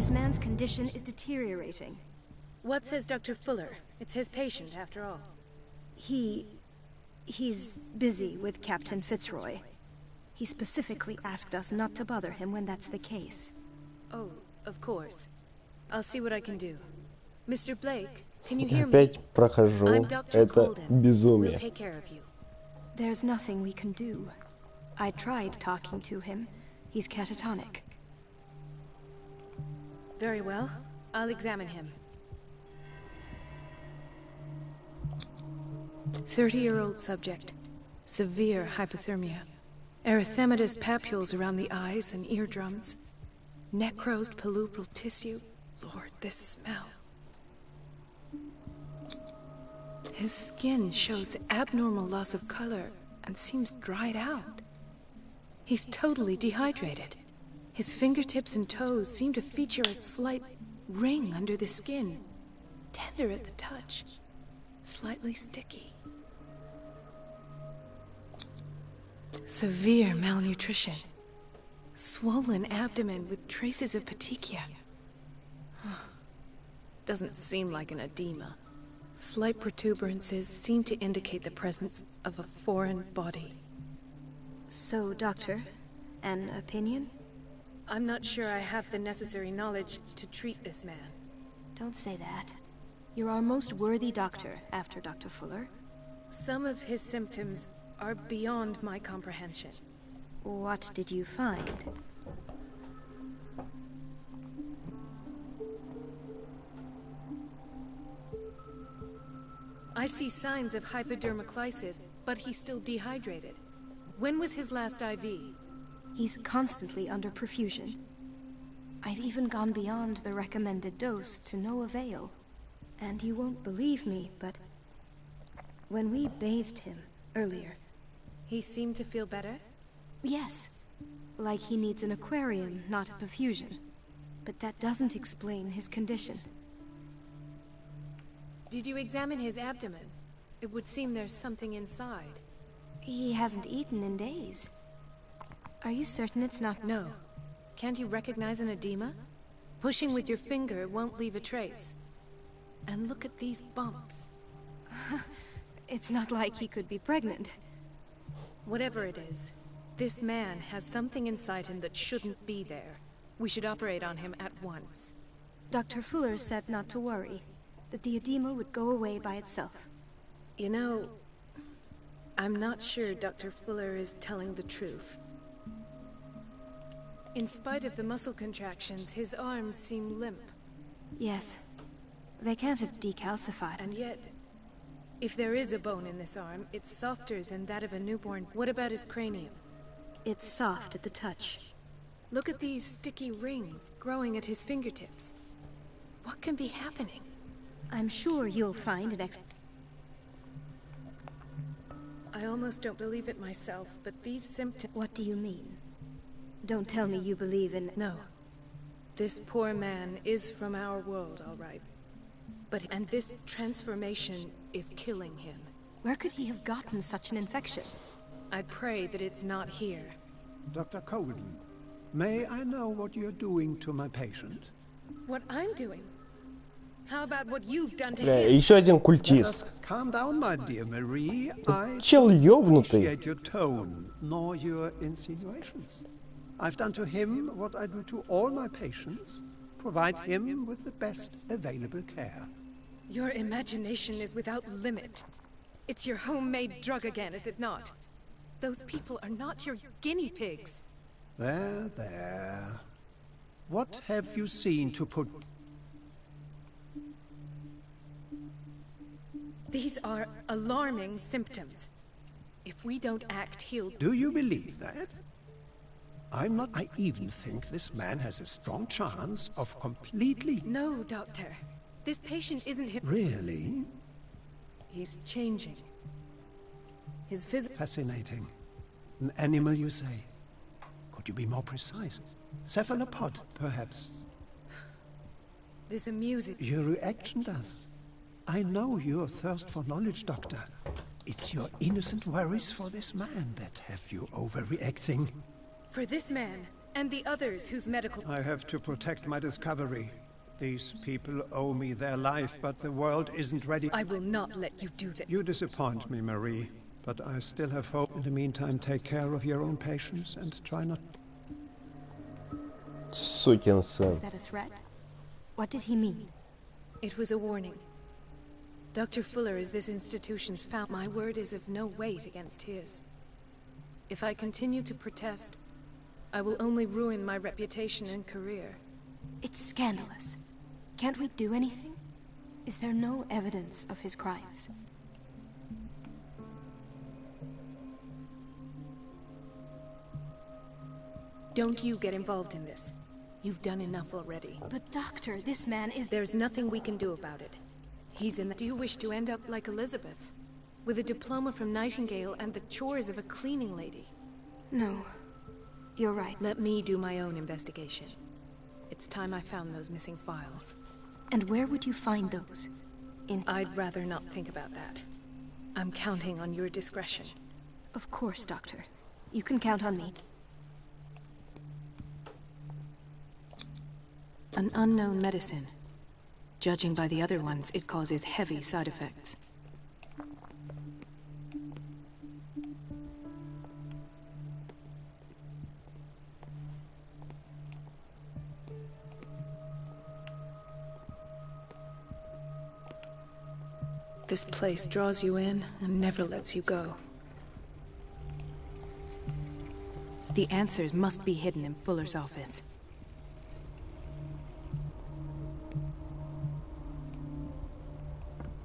This man's condition is deteriorating. What says Dr. Fuller? It's his patient, after all. He's busy with Captain Fitzroy. He specifically asked us not to bother him when that's the case. Oh, of course. I'll see what I can do. Mr. Blake, can you hear me? Опять прохожу I'm Dr. это Colden. We'll безумие. take care of you. There's nothing we can do. I tried talking to him. He's catatonic. Very well. I'll examine him. 30-year-old subject. Severe hypothermia. Erythematous papules around the eyes and eardrums. Necrosed palpebral tissue. Lord, this smell. His skin shows abnormal loss of color and seems dried out. He's totally dehydrated. His fingertips and toes seem to feature a slight ring under the skin. Tender at the touch. Slightly sticky. Severe malnutrition. Swollen abdomen with traces of petechia. Doesn't seem like an edema. Slight protuberances seem to indicate the presence of a foreign body. So, Doctor, an opinion? I'm not sure I have the necessary knowledge to treat this man. Don't say that. You're our most worthy doctor after Dr. Fuller. Some of his symptoms are beyond my comprehension. What did you find? I see signs of hypodermoclysis, but he's still dehydrated. When was his last IV? He's constantly under perfusion. I've even gone beyond the recommended dose to no avail. And you won't believe me, but when we bathed him earlier... He seemed to feel better? Yes. Like he needs an aquarium, not a perfusion. But that doesn't explain his condition. Did you examine his abdomen? It would seem there's something inside. He hasn't eaten in days. Are you certain it's not... No. Can't you recognize an edema? Pushing with your finger won't leave a trace. And look at these bumps. It's not like he could be pregnant. Whatever it is, this man has something inside him that shouldn't be there. We should operate on him at once. Dr. Fuller said not to worry, that the edema would go away by itself. You know, I'm not sure Dr. Fuller is telling the truth. In spite of the muscle contractions, his arms seem limp. Yes. They can't have decalcified. And yet, if there is a bone in this arm, it's softer than that of a newborn. What about his cranium? It's soft at the touch. Look at these sticky rings growing at his fingertips. What can be happening? I'm sure you'll find an I almost don't believe it myself, but these symptoms... What do you mean? Don't tell me you believe in... No. This poor man is from our world, all right. And this transformation is killing him. Where could he have gotten such an infection? I pray that it's not here. Dr. Colden, may I know what you're doing to my patient? What I'm doing? How about what you've done to Бля, him? еще один культист. Calm down, my dear Marie. I Чел ёбнутый. appreciate your tone, nor your insinuations. I've done to him what I do to all my patients. Provide him with the best available care. Your imagination is without limit. It's your homemade drug again, is it not? Those people are not your guinea pigs. There, there. What have you seen to put... These are alarming symptoms. If we don't act, he'll... Do you believe that? I'm not... I even think this man has a strong chance of completely... No, Doctor. This patient isn't him. Really? He's changing. His Fascinating. An animal, you say? Could you be more precise? Cephalopod, perhaps? This amuses... Your reaction does. I know your thirst for knowledge, Doctor. It's your innocent worries for this man that have you overreacting. For this man, And the others whose medical... I have to protect my discovery. These people owe me their life, but the world isn't ready. I will not let you do that. You disappoint me, Marie, but I still have hope. In the meantime, take care of your own patients and try not... Сукин сын. Was that a threat? What did he mean? It was a warning. Dr. Fuller is this institution's founder. My word is of no weight against his. If I continue to protest, I will only ruin my reputation and career. It's scandalous. Can't we do anything? Is there no evidence of his crimes? Don't you get involved in this. You've done enough already. But doctor, this man is... There's nothing we can do about it. He's in the... Do you wish to end up like Elizabeth? With a diploma from Nightingale and the chores of a cleaning lady? No. You're right. Let me do my own investigation. It's time I found those missing files. And where would you find those? I'd rather not think about that. I'm counting on your discretion. Of course, Doctor. You can count on me. An unknown medicine. Judging by the other ones, it causes heavy side effects. This place draws you in and never lets you go. The answers must be hidden in Fuller's office.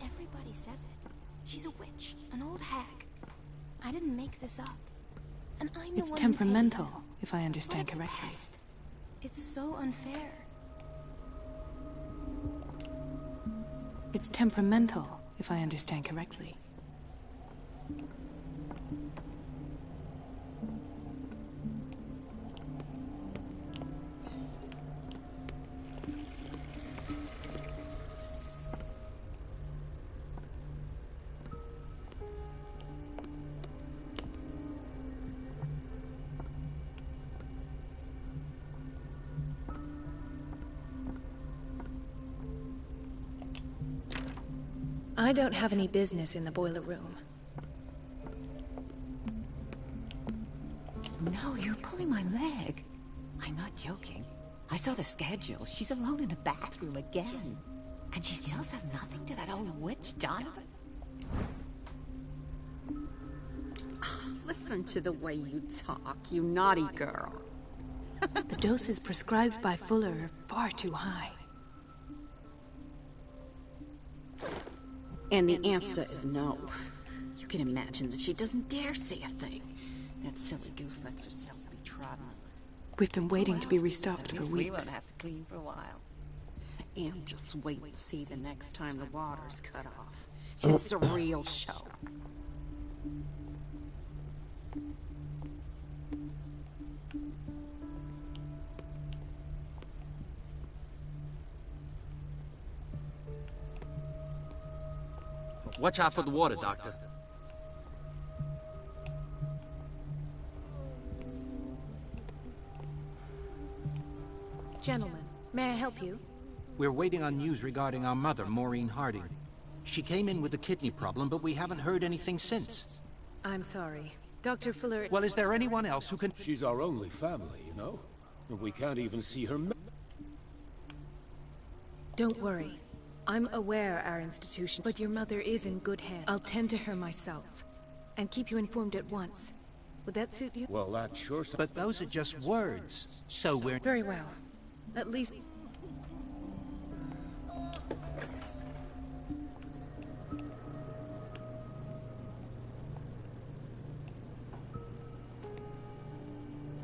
Everybody says it. She's a witch, an old hag. I didn't make this up. And I'm the It's one who temperamental, pays. if I understand What a correctly. pest. It's so unfair. It's temperamental, if I understand correctly. I don't have any business in the boiler room. No, you're pulling my leg. I'm not joking. I saw the schedule. She's alone in the bathroom again. And she still says nothing to that old witch, Donovan. Listen to the way you talk, you naughty girl. The doses prescribed by Fuller are far too high. And the answer is no. You can imagine that she doesn't dare say a thing. That silly goose lets herself be trodden on. We've been waiting to be restocked At for least we won't weeks. have to clean for a while. And just wait and see the next time the water's cut off. It's a real show. Watch out for the water, Doctor. Gentlemen, may I help you? We're waiting on news regarding our mother, Maureen Harding. She came in with a kidney problem, but we haven't heard anything since. I'm sorry. Dr. Fuller... Well, is there anyone else who can... She's our only family, you know? And we can't even see her... Don't worry. I'm aware our institution... But your mother is in good hands. I'll tend to her myself. And keep you informed at once. Would that suit you? Well, that sure sounds... But those are just words. So we're... Very well. At least...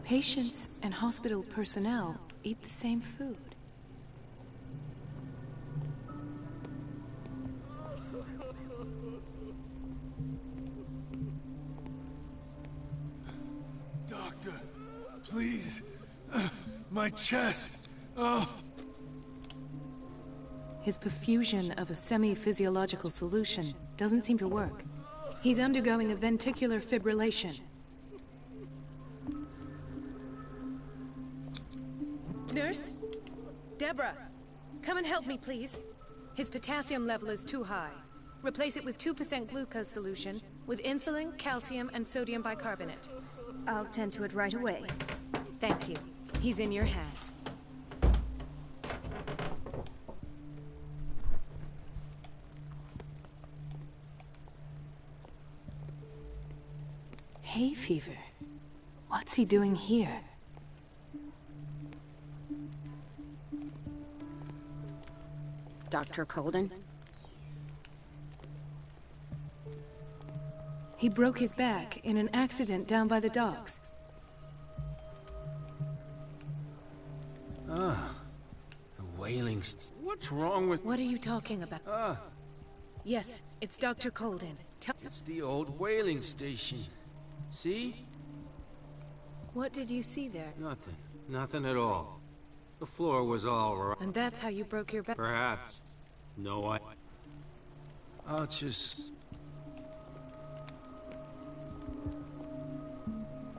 Patients and hospital personnel eat the same food. Doctor, please. My chest. Oh. His perfusion of a semi-physiological solution doesn't seem to work. He's undergoing a ventricular fibrillation. Nurse? Deborah, come and help me, please. His potassium level is too high. Replace it with 2% glucose solution with insulin, calcium, and sodium bicarbonate. I'll tend to it right away. Thank you. He's in your hands. Hay fever. What's he doing here? Dr. Colden? He broke his back in an accident down by the docks. Ah, the whaling. What's wrong with? What are you talking about? Yes, it's Dr. Colden. It's the old whaling station. See? What did you see there? Nothing. Nothing at all. The floor was all right. And that's how you broke your back? Perhaps. No, I'll just...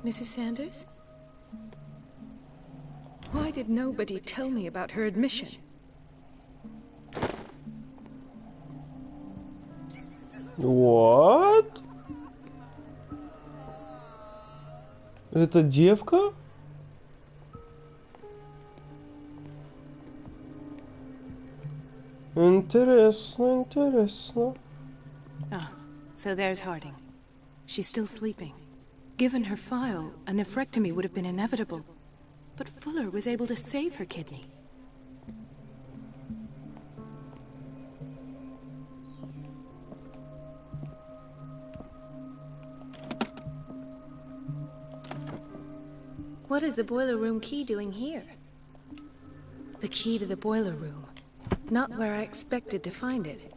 Mrs. Sanders? Why did nobody tell me about her admission? What? Это девка? Интересно, интересно. Ah, so there's Harding. She's still sleeping. Given her file, a nephrectomy would have been inevitable. But Fuller was able to save her kidney. What is the boiler room key doing here? The key to the boiler room. Not where I expected to find it.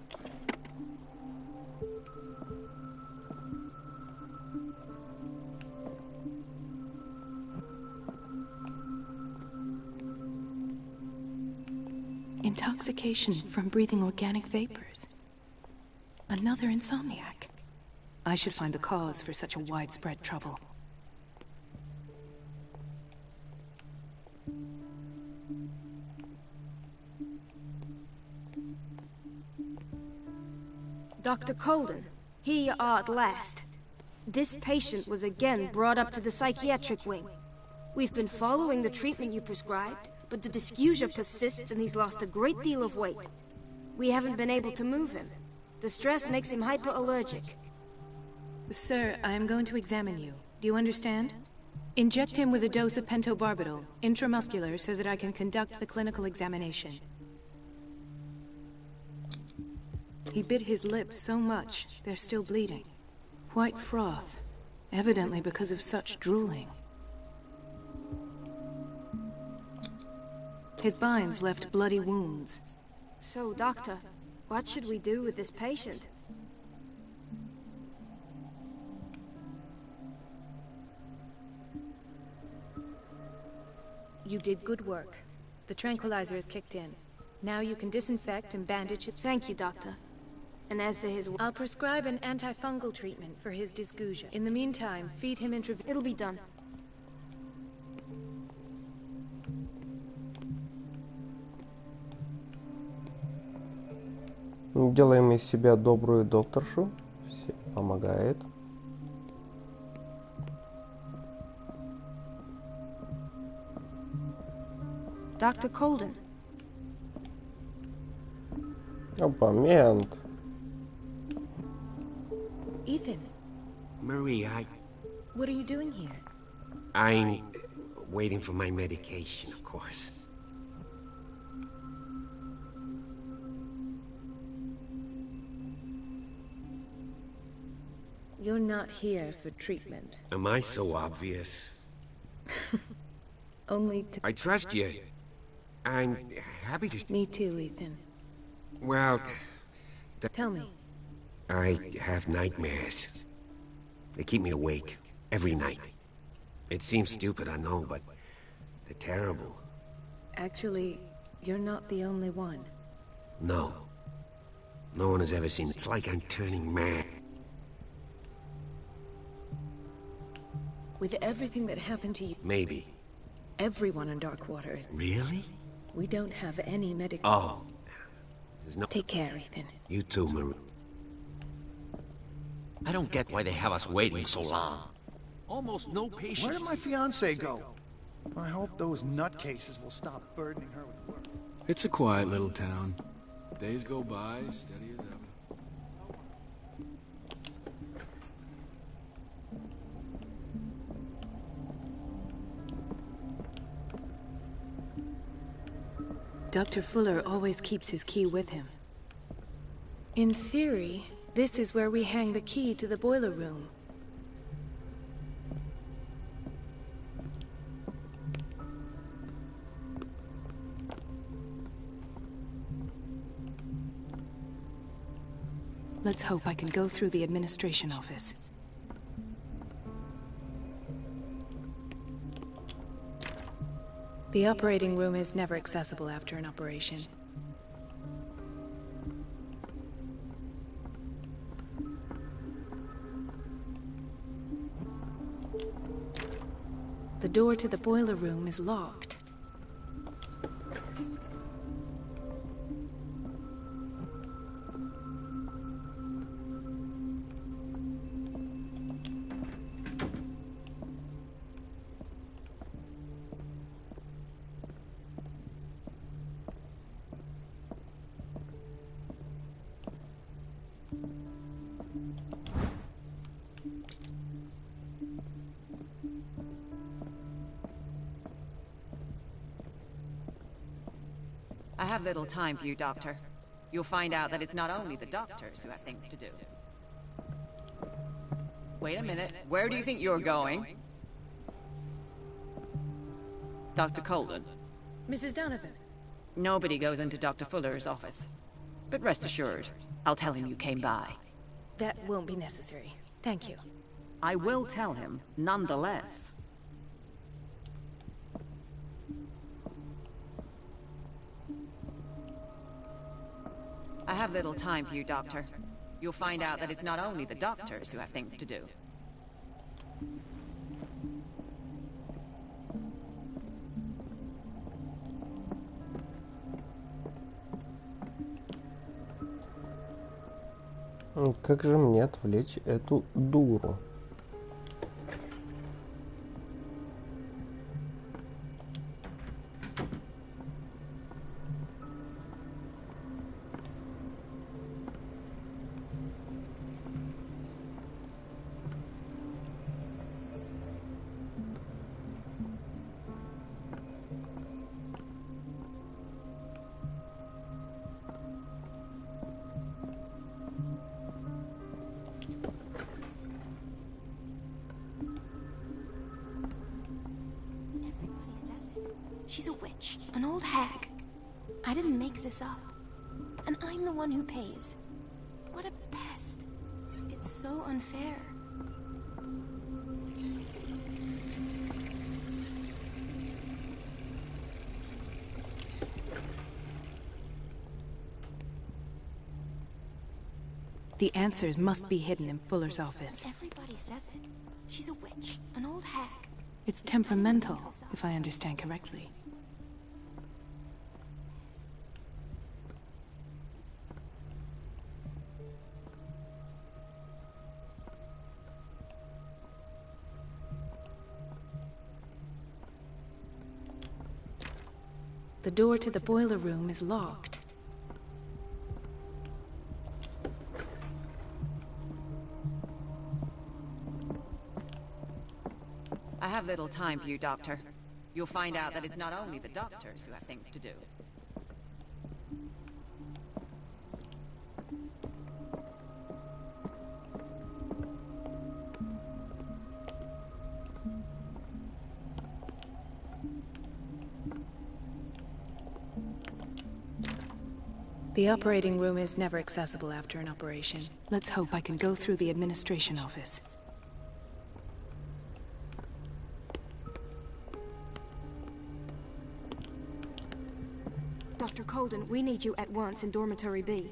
Intoxication from breathing organic vapors. Another insomniac. I should find the cause for such a widespread trouble. Dr. Colden, here you are at last. This patient was again brought up to the psychiatric wing. We've been following the treatment you prescribed, but the dysgeusia persists and he's lost a great deal of weight. We haven't been able to move him. The stress makes him hyperallergic. Sir, I am going to examine you. Do you understand? Inject him with a dose of pentobarbital, intramuscular, so that I can conduct the clinical examination. He bit his lips so much, they're still bleeding. White froth, evidently because of such drooling. His binds left bloody wounds. So, Doctor, what should we do with this patient? You did good work. The tranquilizer is kicked in. Now you can disinfect and bandage it. Thank you, Doctor. And as to his... I'll prescribe an antifungal treatment for his dysgeusia. In the meantime, feed him intravenously. It'll be done. Делаем из себя добрую докторшу. Все помогает. Dr. Colden. Опа, мент. Ethan, Marie, what are you doing here? I'm waiting for my medication, of course. You're not here for treatment. Am I so obvious? Only to... I trust you. I'm happy to... Me too, Ethan. Well... Tell me. I have nightmares. They keep me awake. Every night. It seems stupid, I know, but... they're terrible. Actually, you're not the only one. No. No one has ever seen it. It's like I'm turning mad. With everything that happened to you... Maybe. Everyone in Darkwater is... Really? We don't have any medical... Oh. There's no... Take care, Ethan. You too, Marie. I don't get why they have us waiting so long. Almost no patience. Where did my fiancée go? I hope those nutcases will stop burdening her with work. It's a quiet little town. Days go by, steady as ever. Dr. Fuller always keeps his key with him. In theory, this is where we hang the key to the boiler room. Let's hope I can go through the administration office. The operating room is never accessible after an operation. The door to the boiler room is locked. I have little time for you, Doctor. You'll find out that it's not only the doctors who have things to do. Wait a minute. Where do you think you're going? Dr. Colden. Mrs. Donovan. Nobody goes into Dr. Fuller's office. But rest assured, I'll tell him you came by. That won't be necessary. Thank you. I will tell him, nonetheless. I have little time for you, Doctor. You'll find out that it's not only the doctors who have things to do. Как же мне отвлечь эту дуру? She's a witch, an old hag. I didn't make this up. And I'm the one who pays. What a pest. It's so unfair. The answers must be hidden in Fuller's office. Everybody says it. She's a witch, an old hag. It's temperamental, if I understand correctly. The door to the boiler room is locked. I have little time for you, Doctor. You'll find out that it's not only the doctors who have things to do. The operating room is never accessible after an operation. Let's hope I can go through the administration office. Dr. Colden, we need you at once in Dormitory B.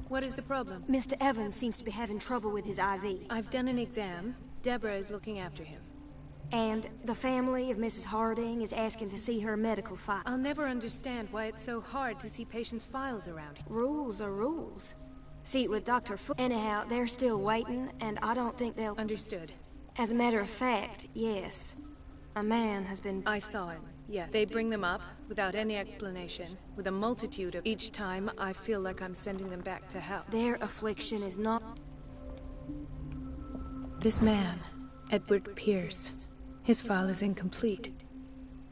What is the problem? Mr. Evans seems to be having trouble with his IV. I've done an exam. Deborah is looking after him. And the family of Mrs. Harding is asking to see her medical file. I'll never understand why it's so hard to see patients' files around here. Rules are rules. See, with Dr. Anyhow, they're still waiting, and I don't think they'll... Understood. As a matter of fact, yes. A man has been... I saw him. Yeah, they bring them up without any explanation, with a multitude of... Each time, I feel like I'm sending them back to hell. Their affliction is not... This man, Edward Pierce, his file is incomplete.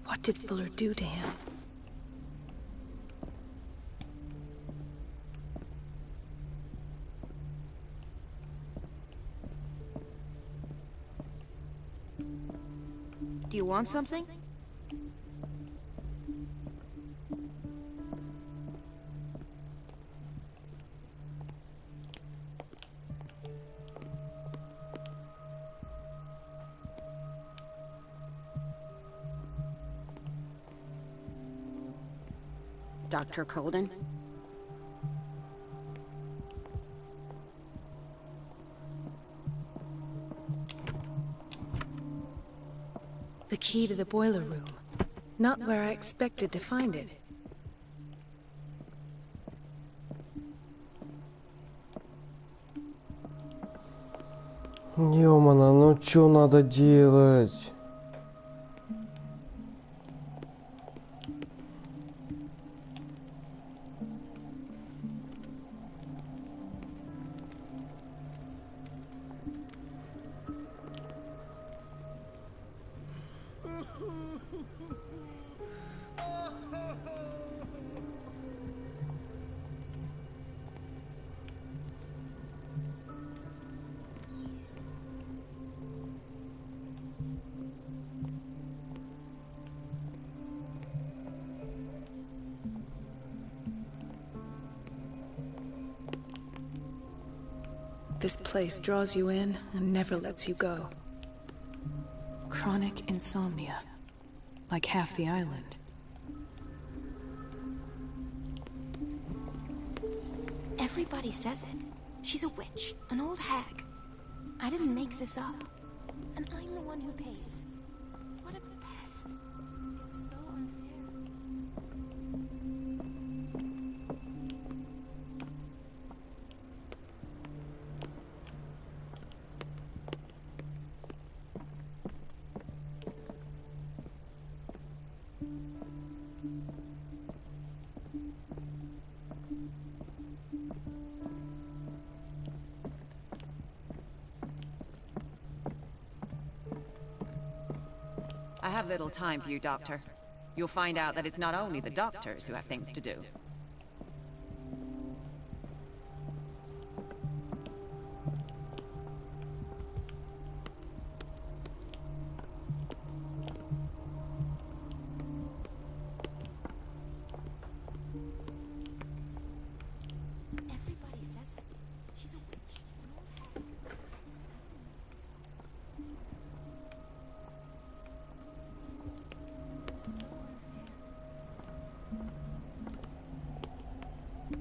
What did Fuller do to him? Do you want something? Dr. Colden? The key to the boiler room. Not where I expected to find it. Ёмана, ну чё надо делать? This place draws you in and never lets you go. Chronic insomnia. Like half the island. Everybody says it. She's a witch, an old hag. I didn't make this up. And I'm the one who pays. What a pest. It's so unfair. I have little time for you, Doctor. You'll find out that it's not only the doctors who have things to do. Everybody says it. She's a witch, an old hag.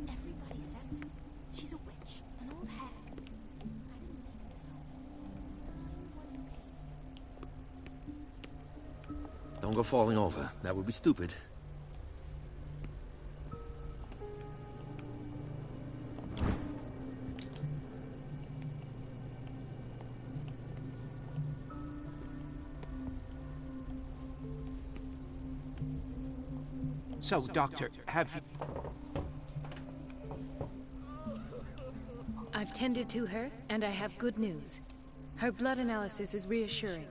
Everybody says it. She's a witch, an old hag. I didn't make this up. I'm the one who pays. Don't go falling over. That would be stupid. So, Doctor, have you... I've tended to her, and I have good news. Her blood analysis is reassuring.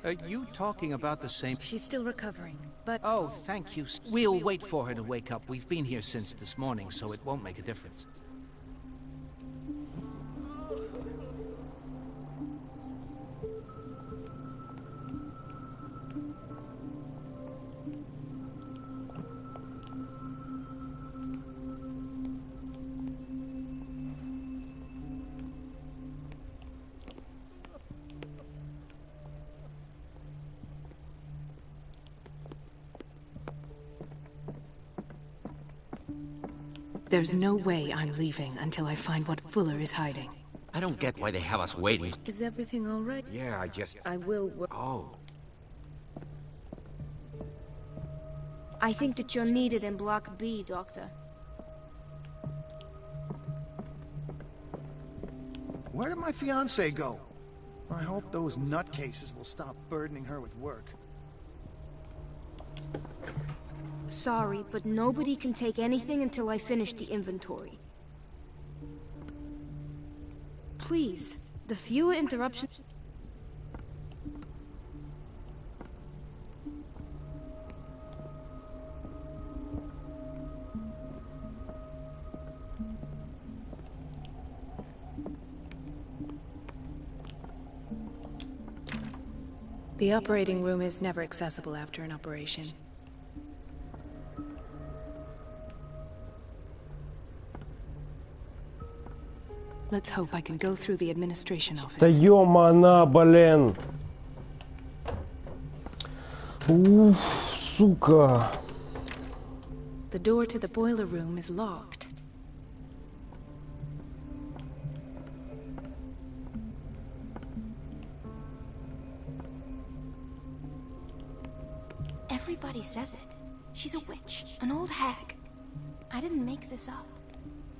Are you talking about the same... She's still recovering, but... Oh, thank you. We'll wait for her to wake up. We've been here since this morning, so it won't make a difference. There's no way I'm leaving until I find what Fuller is hiding. I don't get why they have us waiting. Is everything all right? Yeah, I just... I will Oh. I think that you're needed in Block B, Doctor. Where did my fiancée go? I hope those nutcases will stop burdening her with work. Sorry, but nobody can take anything until I finish the inventory. Please, the fewer interruptions... The operating room is never accessible after an operation. Let's hope I can go through the administration office. Да ёмана, блин. Уф, сука. The door to the boiler room is locked. Everybody says it. She's a witch, an old hag. I didn't make this up.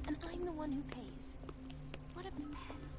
And I'm the one who pays. What a pest.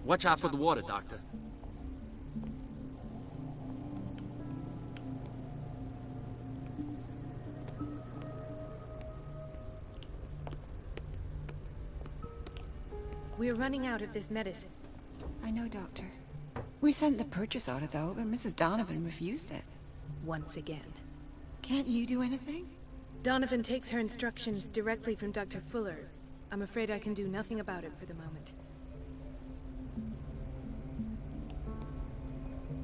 Watch out for the water, Doctor. We're running out of this medicine. I know, Doctor. We sent the purchase order, though, but Mrs. Donovan refused it. Once again. Can't you do anything? Donovan takes her instructions directly from Dr. Fuller. I'm afraid I can do nothing about it for the moment.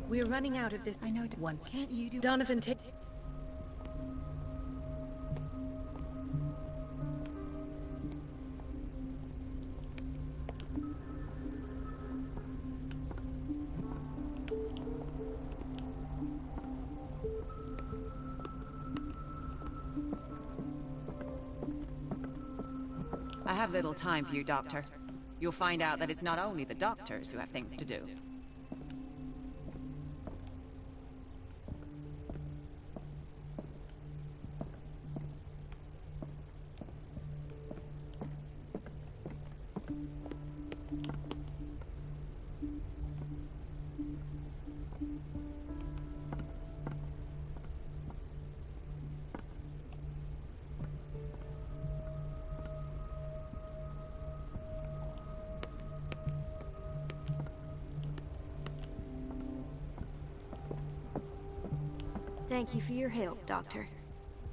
We're running out of this. I know. Once. Can't you do? Donovan take. I have little time for you, Doctor. You'll find out that it's not only the doctors who have things to do. Thank you for your help, Doctor.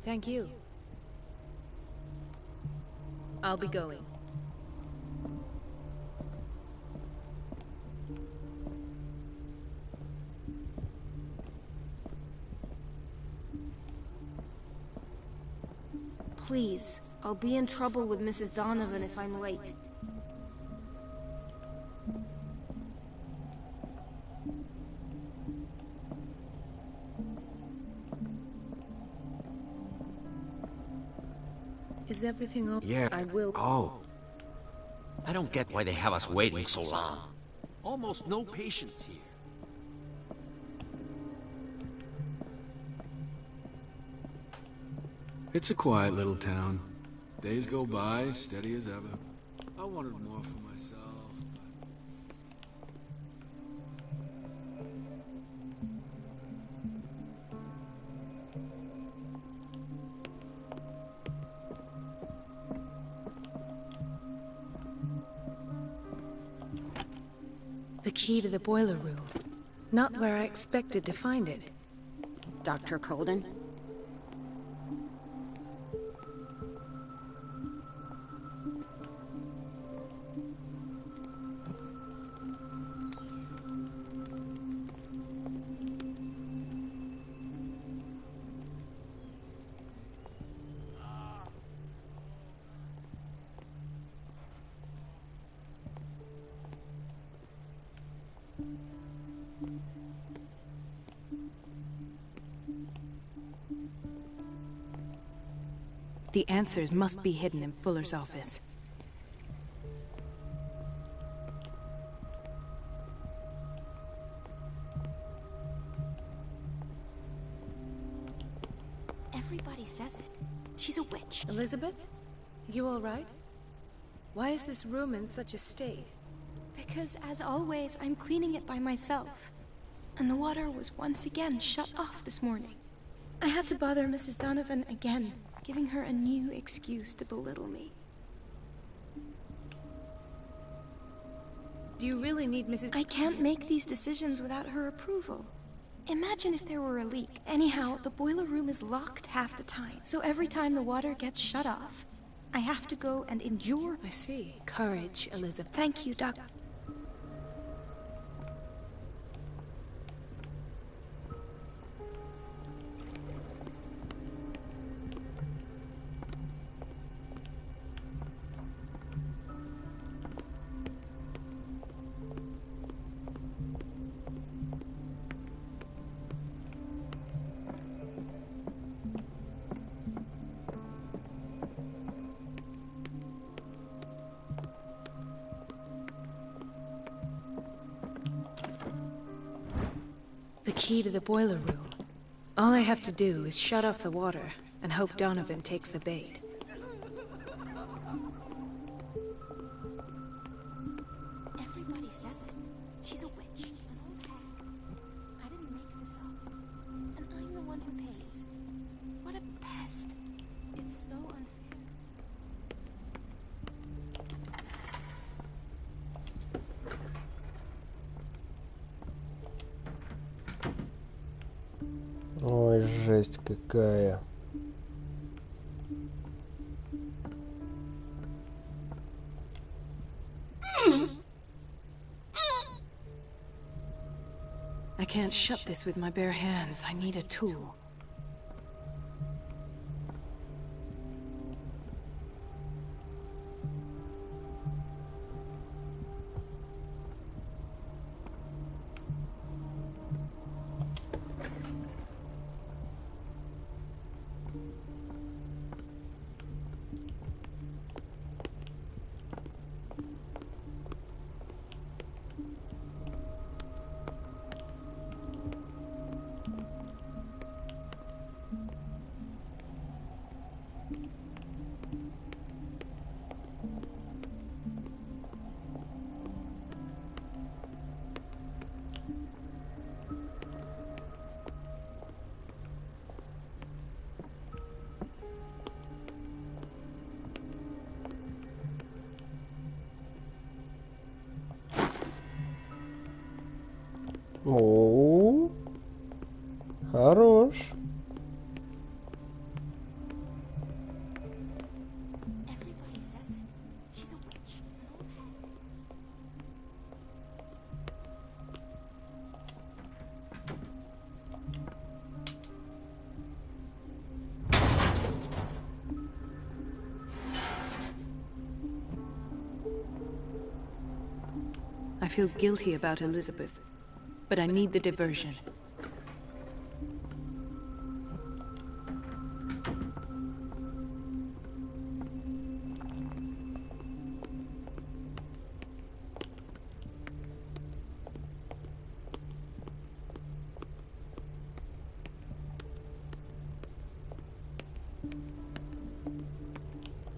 Thank you. I'll be going. Please, I'll be in trouble with Mrs. Donovan if I'm late. Is Is everything all... Yeah. I will... Oh. I don't get why they have us waiting so long. Almost no patience here. It's a quiet little town. Days go by, steady as ever. I wanted more for myself, The key to the boiler room. Not where I expected to find it. Dr. Colden? The answers must be hidden in Fuller's office. Everybody says it. She's a witch. Elizabeth? You all right? Why is this room in such a state? Because, as always, I'm cleaning it by myself. And the water was once again shut off this morning. I had to bother Mrs. Donovan again, giving her a new excuse to belittle me. Do you really need Mrs. I can't make these decisions without her approval. Imagine if there were a leak. Anyhow, the boiler room is locked half the time, so every time the water gets shut off, I have to go and endure. I see. Courage, Elizabeth. Thank you, Doc. The key to the boiler room. All I have to do is shut off the water and hope Donovan takes the bait. Everybody says it. She's a witch, an old hag. I didn't make this up. And I'm the one who pays. What a pest. It's so unfair. Ой, жесть какая. I can't shut this with my bare hands. I need a tool. О, хорош. Everybody says it. She's a witch, an old hag. I feel guilty about Elizabeth, but I need the diversion.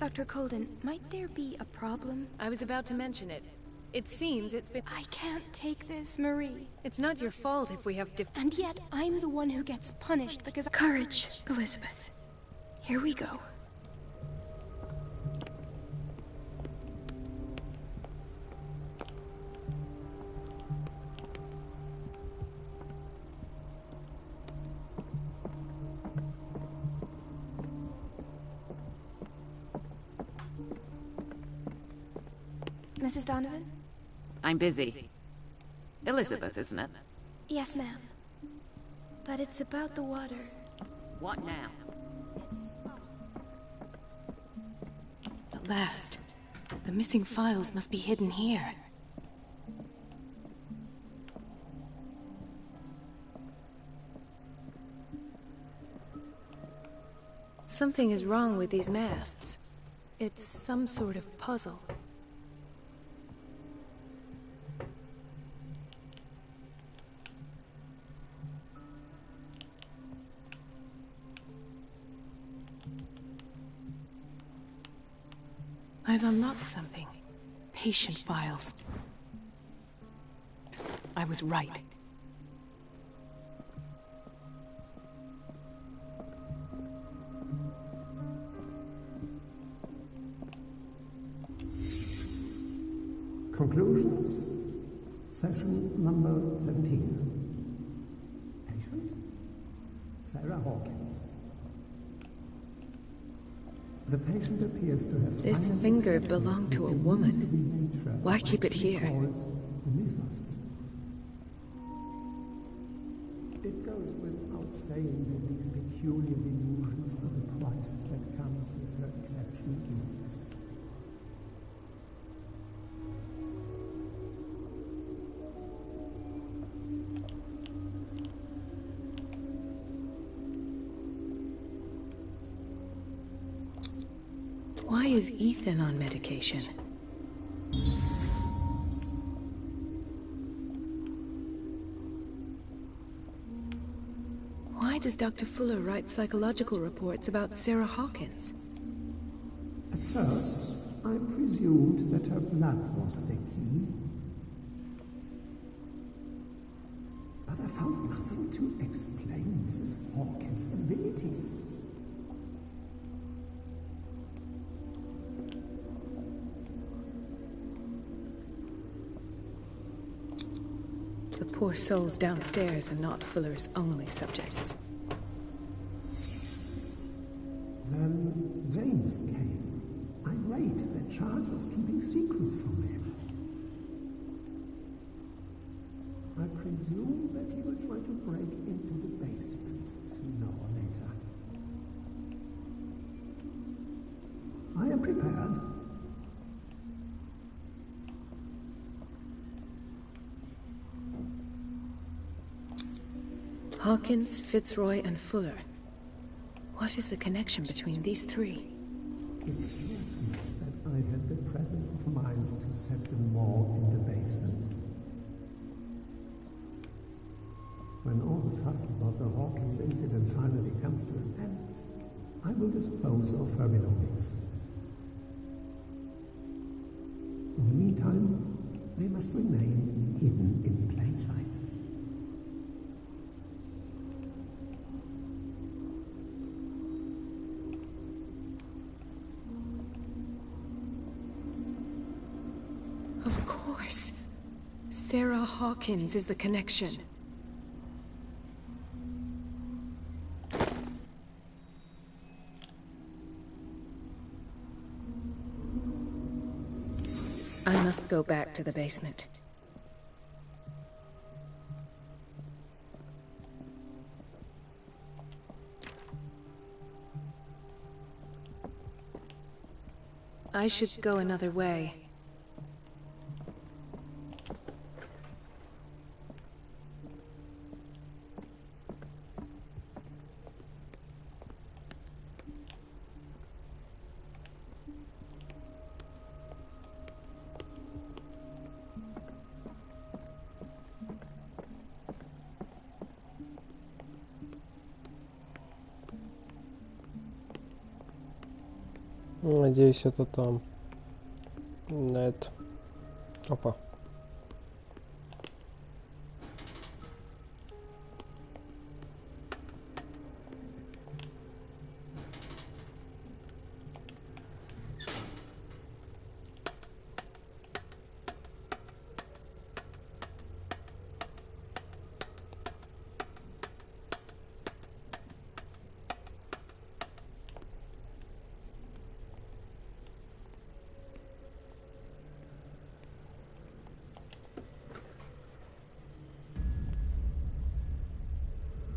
Dr. Colden, might there be a problem? I was about to mention it. It seems it's been... I can't take this, Marie. It's not your fault if we have And yet, I'm the one who gets punished because... Courage, Elizabeth. Here we go. Mrs. Donovan? I'm busy. Elizabeth, isn't it? Yes, ma'am. But it's about the water. What now? At last. The missing files must be hidden here. Something is wrong with these masts. It's some sort of puzzle. I've unlocked something. Patient files. I was right. Conclusions? Session number 17. Patient? Sarah Hawkins. The patient appears to have... This finger belonged to a woman. Why keep it here? The mythos. It goes without saying that these peculiar delusions are the price that comes with her exceptional gifts. Why is Ethan on medication? Why does Dr. Fuller write psychological reports about Sarah Hawkins? At first, I presumed that her blood was the key. But I found nothing to explain Mrs. Hawkins' abilities. The poor souls downstairs are not Fuller's only subjects. Then James came, irate that Charles was keeping secrets from him. I presume that he will try to break into the basement sooner or later. I am prepared. Hawkins, Fitzroy, and Fuller. What is the connection between these three? It's fortunate that I had the presence of mind to set the morgue in the basement. When all the fuss about the Hawkins incident finally comes to an end, I will dispose of her belongings. In the meantime, they must remain hidden in plain sight. Of course. Sarah Hawkins is the connection. I must go back to the basement. I should go another way. Надеюсь, это там. Нет. Опа.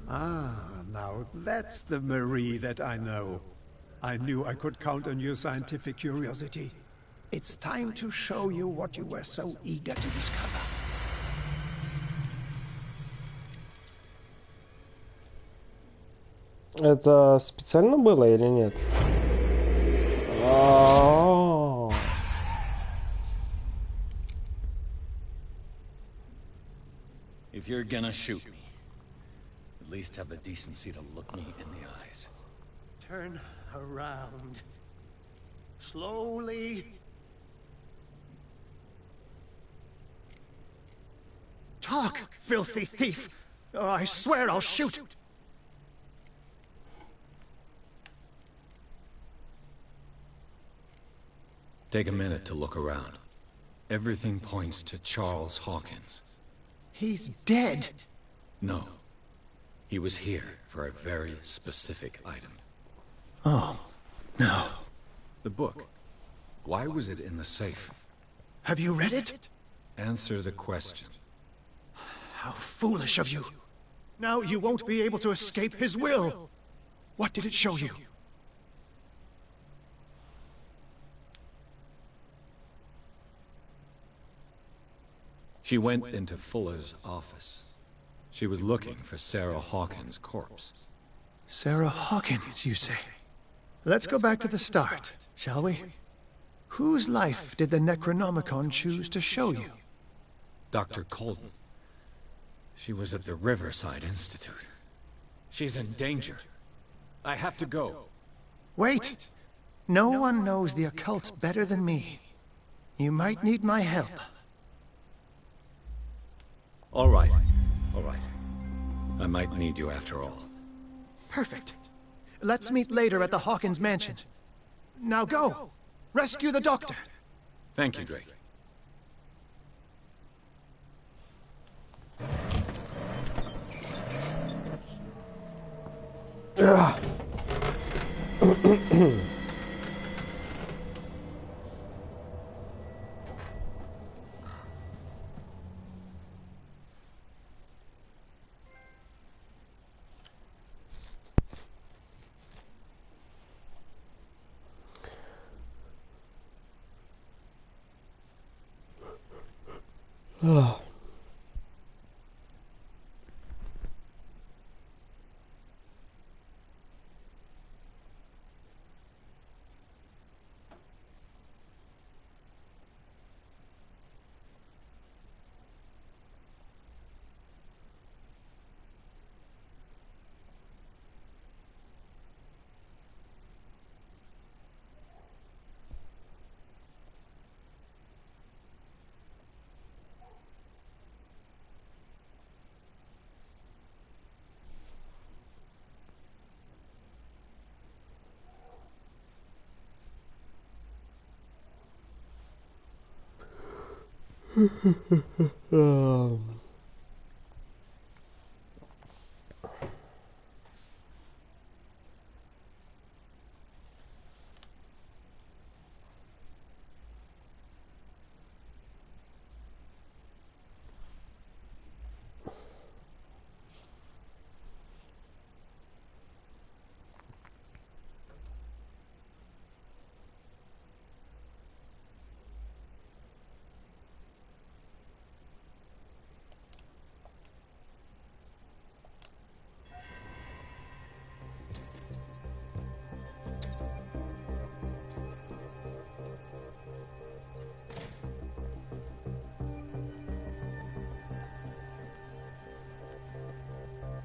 Ah, now that's the Marie that I know. I knew I could count on your scientific curiosity. It's time to show you what you were so eager to discover. Это специально было или нет? If you're gonna shoot me, at least have the decency to look me in the eyes. Turn around. Slowly. Talk, filthy thief! Oh, I swear I'll shoot! Take a minute to look around. Everything points to Charles Hawkins. He's dead! No. He was here for a very specific item. Oh, no. The book. Why was it in the safe? Have you read it? Answer the question. How foolish of you. Now you won't be able to escape his will. What did it show you? She went into Fuller's office. She was looking for Sarah Hawkins' corpse. Sarah Hawkins, you say? Let's go back to the start, shall we? Whose life did the Necronomicon choose to show you? Dr. Colton. She was at the Riverside Institute. She's in danger. I have to go. Wait! No one knows the occult better than me. You might need my help. All right. All right. I might need you after all. Perfect. Let's meet later at the Hawkins mansion. Now go! Rescue the doctor! Thank you, Drake.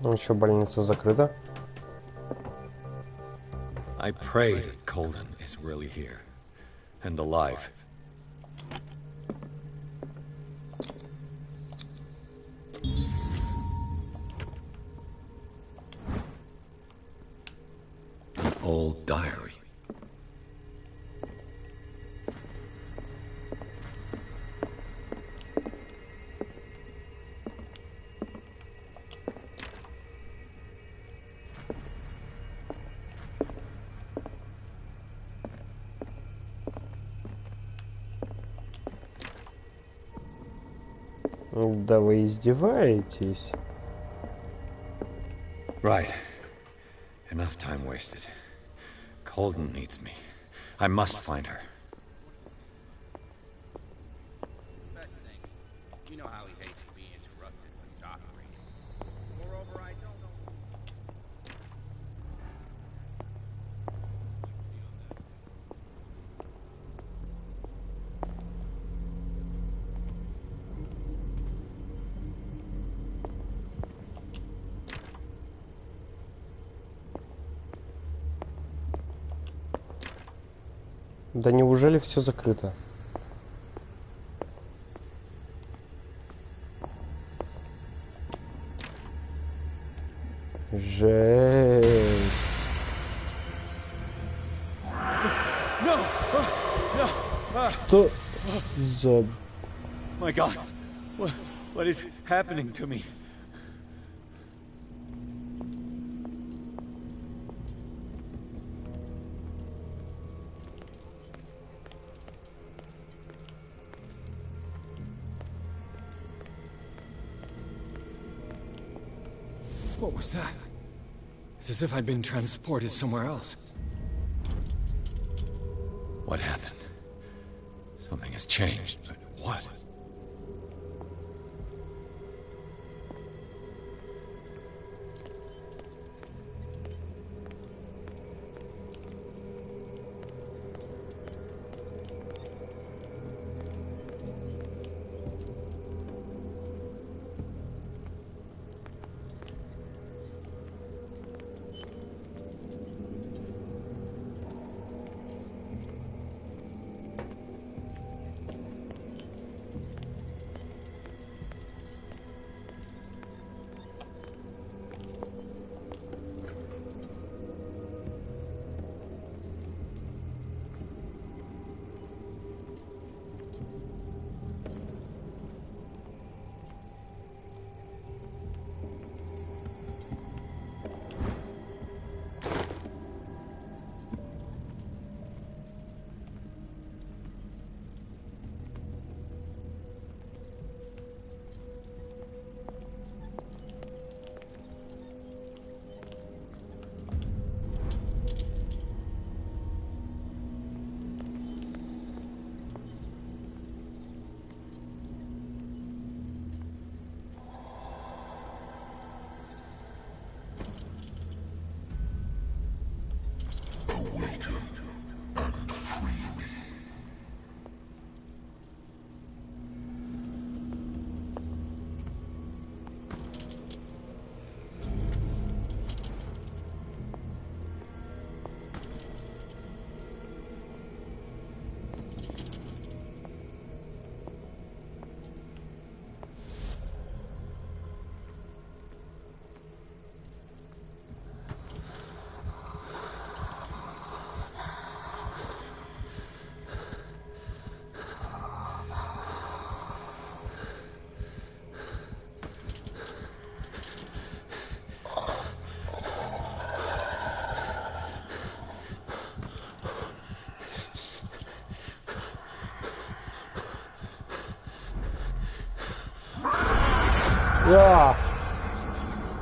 Еще больница закрыта. I pray that Colden is really here. And alive. An old diary. Да вы издеваетесь. Right. Enough time wasted. Colden needs me. I must find her. Best thing. You know how he hates to be interrupted when he's operating. Moreover, I don't know. Да неужели все закрыто? Жесть. Что за... My God, what is happening to me? What was that? It's as if I'd been transported somewhere else. What happened? Something has changed, but what?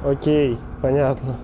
Окей, понятно.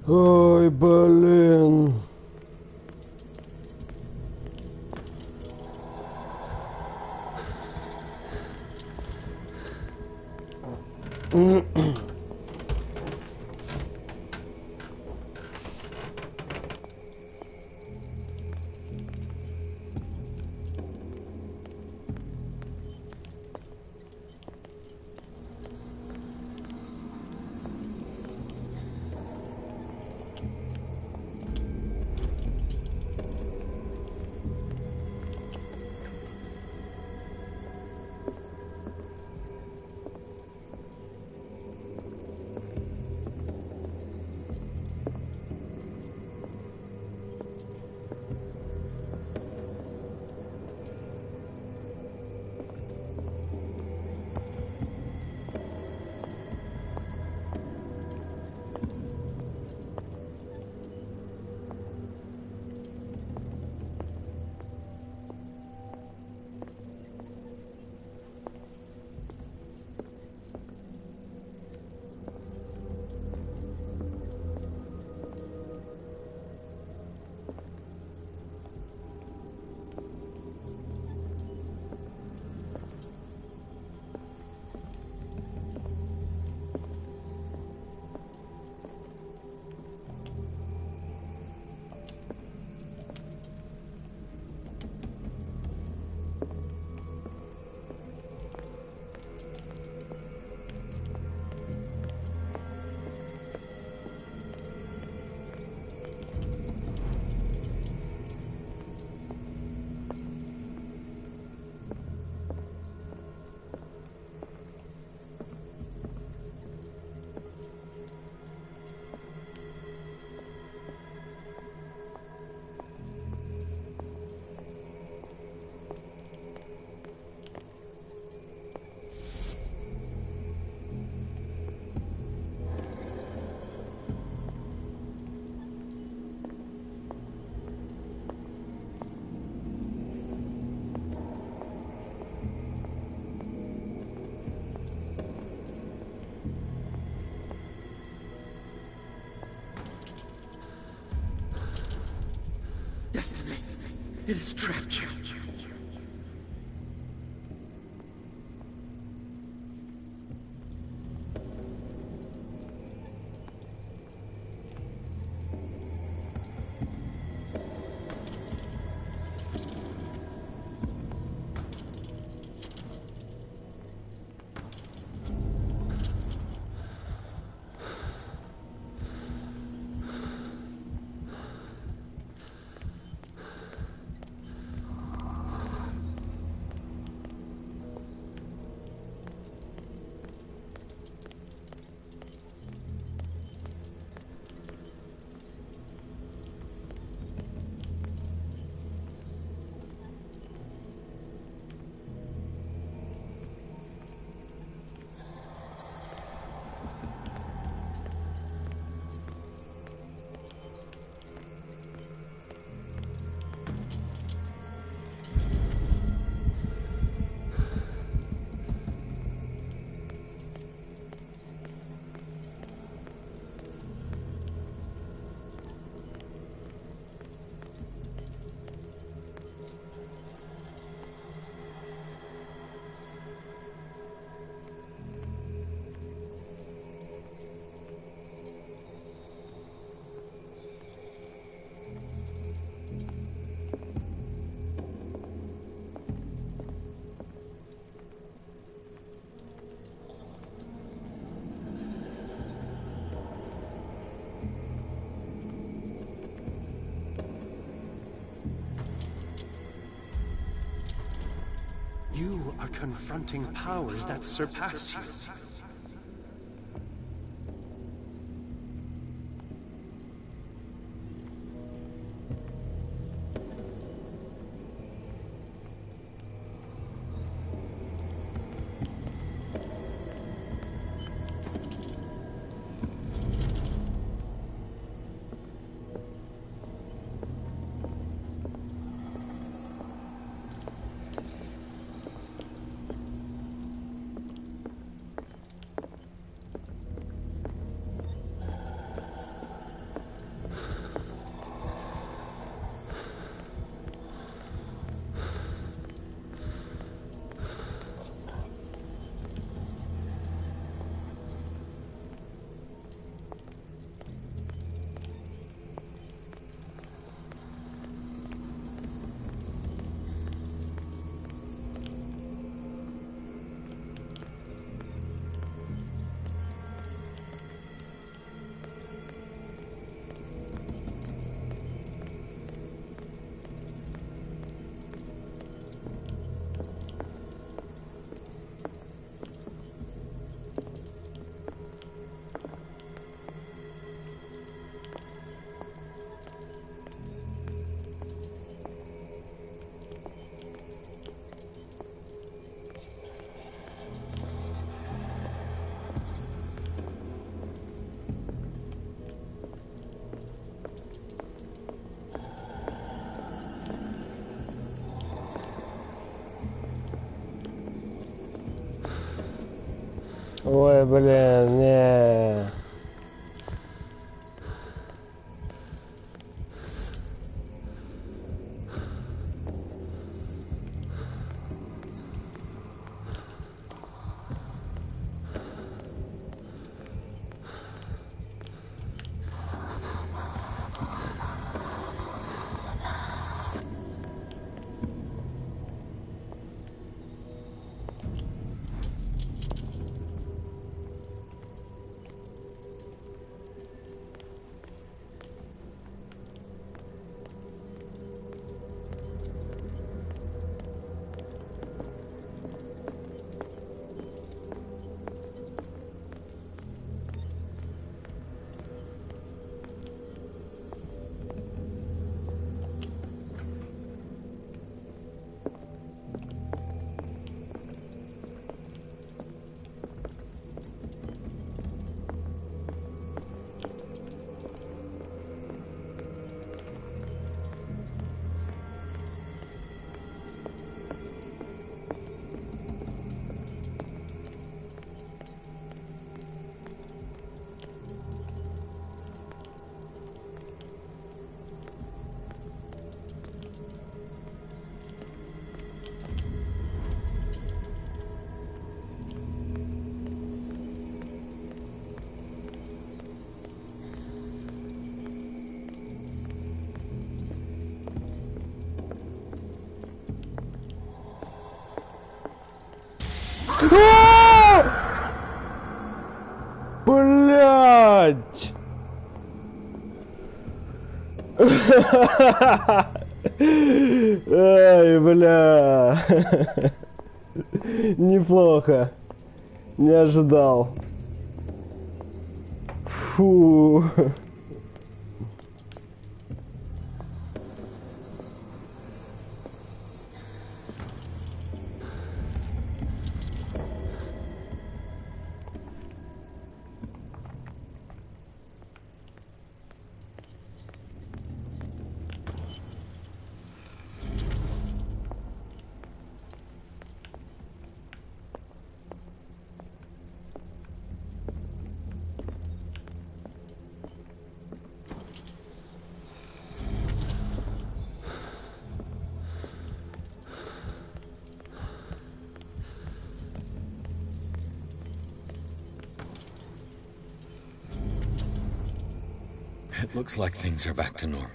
Ой, блин. It has trapped you. You are confronting powers that surpass you. Ой, блин, не. Блять! Ай, бля. Неплохо. Не ожидал. Фу. It looks like things are back to normal.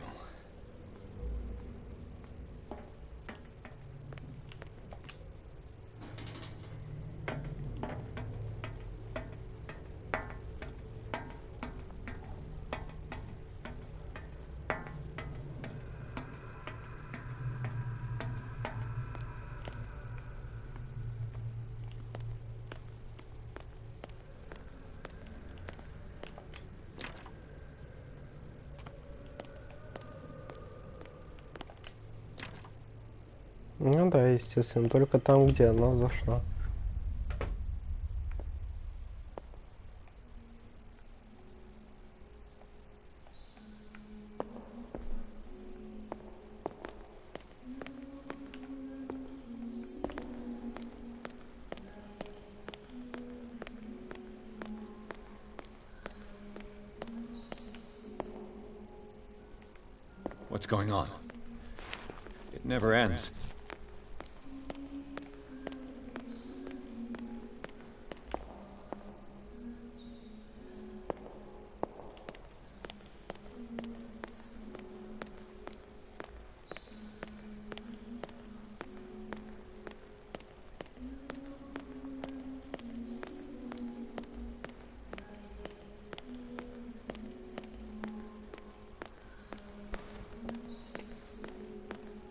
Ну да, естественно, только там, где она зашла. What's going on? It never ends.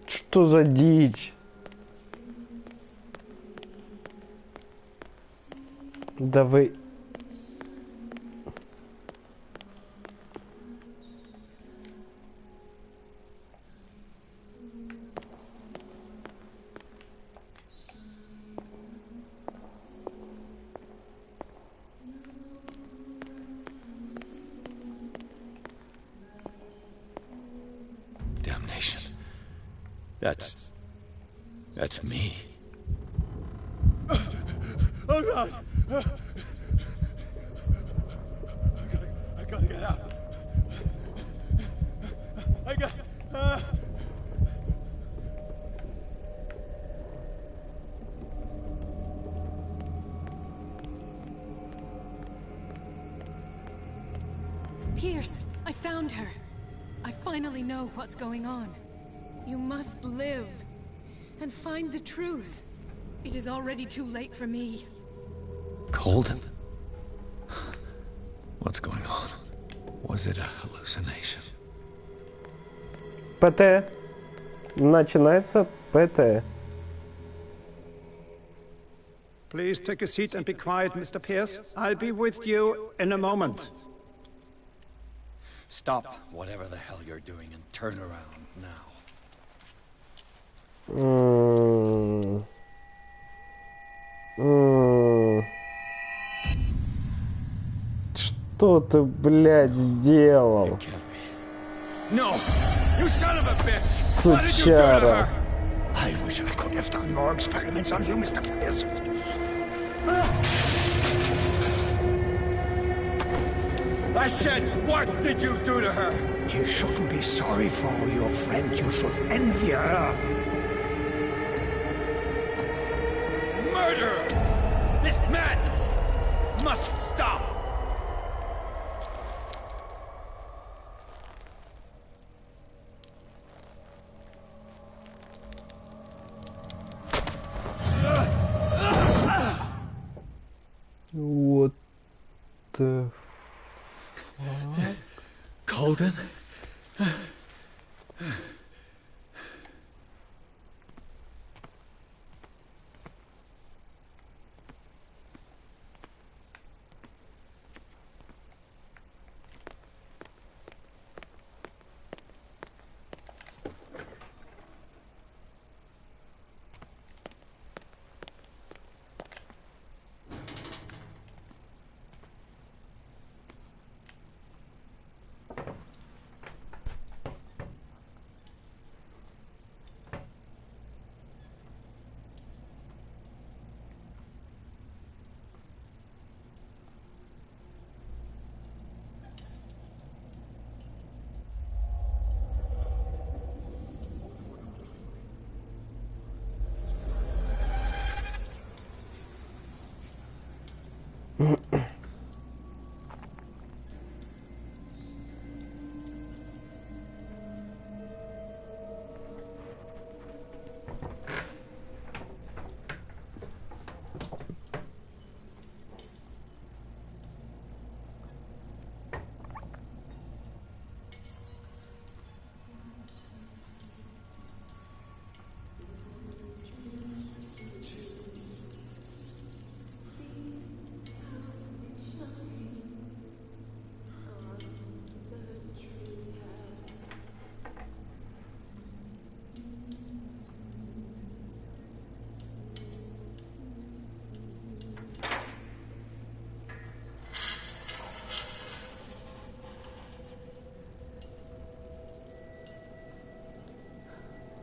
Что за дичь? Да вы... Damnation. That's me. Oh God! I gotta get out. I got. Pierce, I found her. I finally know what's going on. You must live and find the truth. It is already too late for me. Colden? What's going on? Was it a hallucination? ПТ. Начинается ПТ. Please take a seat and be quiet, Mr. Pierce. I'll be with you in a moment. Stop whatever the hell you're doing and turn around now. Что ты, блядь, сделал? No! You son of a bitch! What did you do to Сучара. her? I wish I could have done more experiments on you, Mr. Pierce. I said, what did you do to her? You shouldn't be sorry for your friend. You should envy her. Murder! This madness must stop! the fuck? Colden?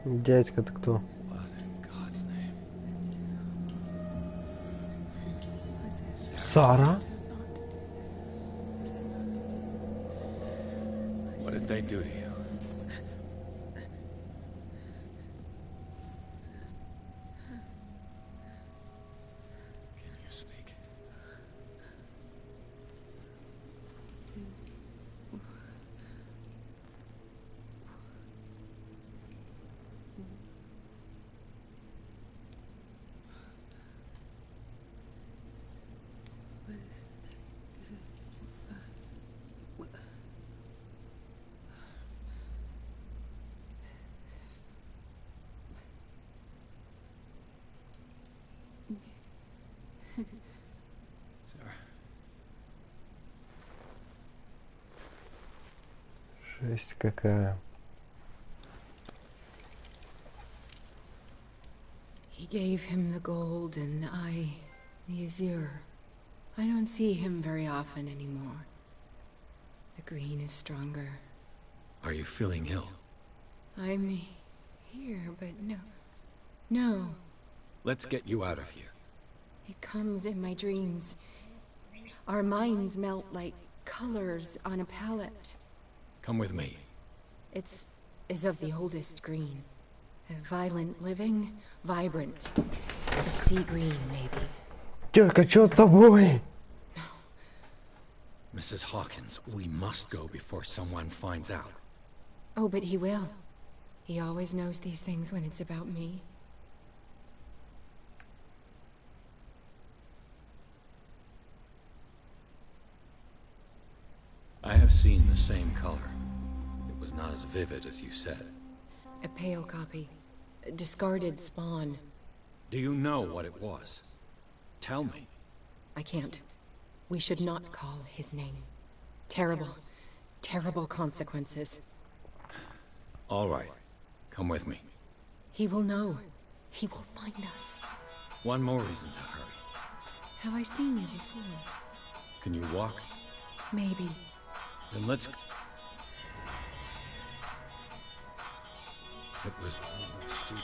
Дядька-то кто? Сара? What did they do to you? Can you speak? Жесть какая. He gave him the gold and I the azure. I don't see him very often anymore. The green is stronger. Are you feeling ill? I'm here, but no. Let's get you out of here. It comes in my dreams. Our minds melt like colors on a palette. Come with me. It's of the oldest green. A violent living, vibrant. A sea green, maybe. Тётка, что с тобой? Mrs. Hawkins, we must go before someone finds out. Oh, but he will. He always knows these things when it's about me. I have seen the same color. It was not as vivid as you said. A pale copy. A discarded spawn. Do you know what it was? Tell me. I can't. We should not call his name. Terrible, terrible consequences. All right. Come with me. He will know. He will find us. One more reason to hurry. Have I seen you before? Can you walk? Maybe. Then let's... It was stupid.